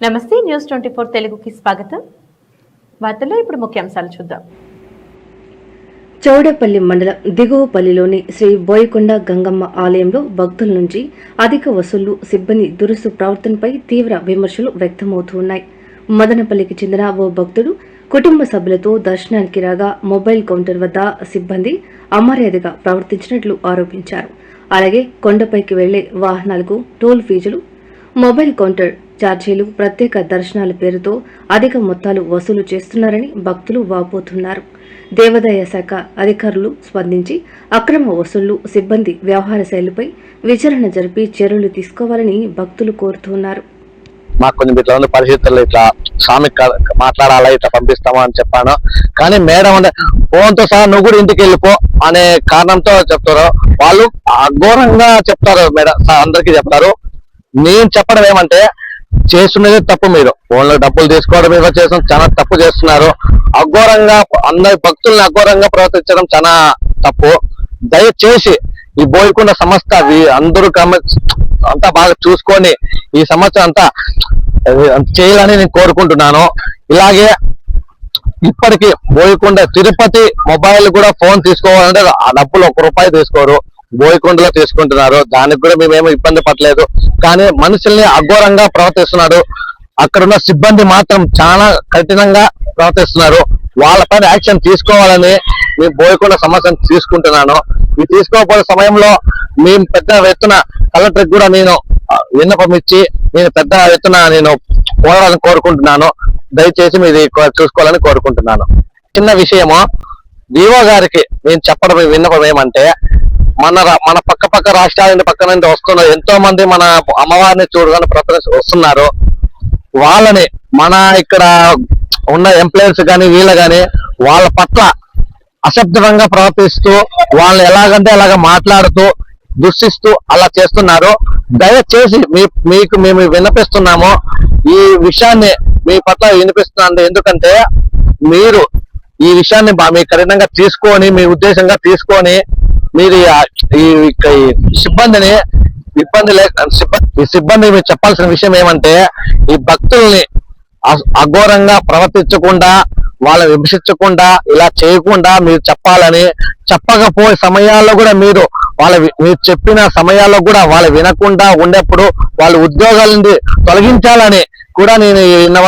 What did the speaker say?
నమస్తే న్యూస్ 24 తెలుగుకి స్వాగతం. వార్తల్లో ఇప్పుడు ముఖ్యాంశాలు చూద్దాం. చౌడపల్లి మండలం దిగువపల్లిలోని శ్రీ బోయకొండ గంగమ్మ ఆలయంలో భక్తుల నుంచి అధిక వసూళ్లు, సిబ్బంది దురుసు ప్రవర్తనపై తీవ్ర విమర్శలు వ్యక్తమవుతున్నాయి. మదనపల్లికి చెందిన ఓ భక్తుడు కుటుంబ సభ్యులతో దర్శనానికి రాగా మొబైల్ కౌంటర్ వద్ద సిబ్బంది అమర్యాదగా ప్రవర్తించినట్లు ఆరోపించారు. అలాగే కొండపైకి వెళ్లే వాహనాలకు టోల్ ఫీజులు, మొబైల్ కౌంటర్ ఛార్జీలు, ప్రత్యేక దర్శనాల పేరుతో అధిక మొత్తాలు వసూలు చేస్తున్నారని భక్తులు వాపోతున్నారు. దేవాదాయ శాఖ అధికారులు స్పందించి అక్రమ వసూళ్లు, సిబ్బంది వ్యవహార శైలిపై విచారణ జరిపి చర్యలు తీసుకోవాలని భక్తులు కోరుతున్నారు. మాకు కొంచెం ఇట్లా ఉన్న పరిస్థితుల్లో ఇట్లా స్వామి మాట్లాడాలా, ఇట్లా పంపిస్తామా అని చెప్పాను. కానీ మేడం అంటే ఫోన్తో సహా నువ్వు కూడా ఇంటికి వెళ్ళిపో అనే కారణంతో చెప్తారు. వాళ్ళు అఘోరంగా చెప్తారు. మేడం అందరికీ చెప్తారు. నేను చెప్పడం ఏమంటే, చేస్తున్నది తప్పు. మీరు ఫోన్లో డబ్బులు తీసుకోవడం మీద చేసిన చాలా తప్పు చేస్తున్నారు. అఘోరంగా అందరి భక్తుల్ని అఘోరంగా ప్రవర్తించడం చాలా తప్పు. దయచేసి ఈ బోయకొండ సంస్థ అందరూ అంతా బాగా చూసుకొని ఈ సంవత్సరం అంతా చేయాలని నేను కోరుకుంటున్నాను. ఇలాగే ఇప్పటికీ బోయకొండ తిరుపతి మొబైల్ కూడా ఫోన్ తీసుకోవాలంటే ఆ డబ్బులు ₹1 తీసుకోరు, బోయకొండలో తీసుకుంటున్నారు. దానికి కూడా మేమేమో ఇబ్బంది పడలేదు. కానీ మనుషుల్ని అఘోరంగా ప్రవర్తిస్తున్నాడు. అక్కడున్న సిబ్బంది మాత్రం చాలా కఠినంగా ప్రవర్తిస్తున్నారు. వాళ్ళపైన యాక్షన్ తీసుకోవాలని మేము బోయకొండ సమస్యను తీసుకుంటున్నాను. ఈ తీసుకోకపోయే సమయంలో మేము పెద్ద ఎత్తున కలెక్టర్కి కూడా నేను విన్నపం ఇచ్చి నేను పెద్ద ఎత్తున నేను పోరాడాలని కోరుకుంటున్నాను. దయచేసి మీరు చూసుకోవాలని కోరుకుంటున్నాను. చిన్న విషయము, డిఓ గారికి నేను చెప్పడం విన్నపం ఏమంటే, మన పక్క రాష్ట్రాల నుండి పక్క నుండి వస్తున్న ఎంతో మంది మన అమ్మవారిని చూడగానే వస్తున్నారు. వాళ్ళని మన ఇక్కడ ఉన్న ఎంప్లాయీస్ కానీ వీళ్ళ కానీ వాళ్ళ పట్ల అసభ్యంగా ప్రవర్తిస్తూ వాళ్ళని ఎలాగంటే అలాగ మాట్లాడుతూ దూషిస్తూ అలా చేస్తున్నారు. దయచేసి మీకు మేము విన్నపిస్తున్నాము. ఈ విషయాన్ని మీ పట్ల వినిపిస్తున్నాను. ఎందుకంటే మీరు ఈ విషయాన్ని మీ కఠినంగా తీసుకొని, మీ ఉద్దేశంగా తీసుకొని మీరు ఈ సిబ్బందిని సిబ్బంది మీరు చెప్పాల్సిన విషయం ఏమంటే, ఈ భక్తుల్ని అఘోరంగా ప్రవర్తించకుండా, వాళ్ళని విమర్శించకుండా, ఇలా చేయకుండా మీరు చెప్పాలని, చెప్పకపోయే సమయాల్లో కూడా మీరు చెప్పిన సమయాల్లో కూడా వాళ్ళు వినకుండా ఉండేప్పుడు వాళ్ళ ఉద్యోగాల నుండి తొలగించాలని కూడా నేను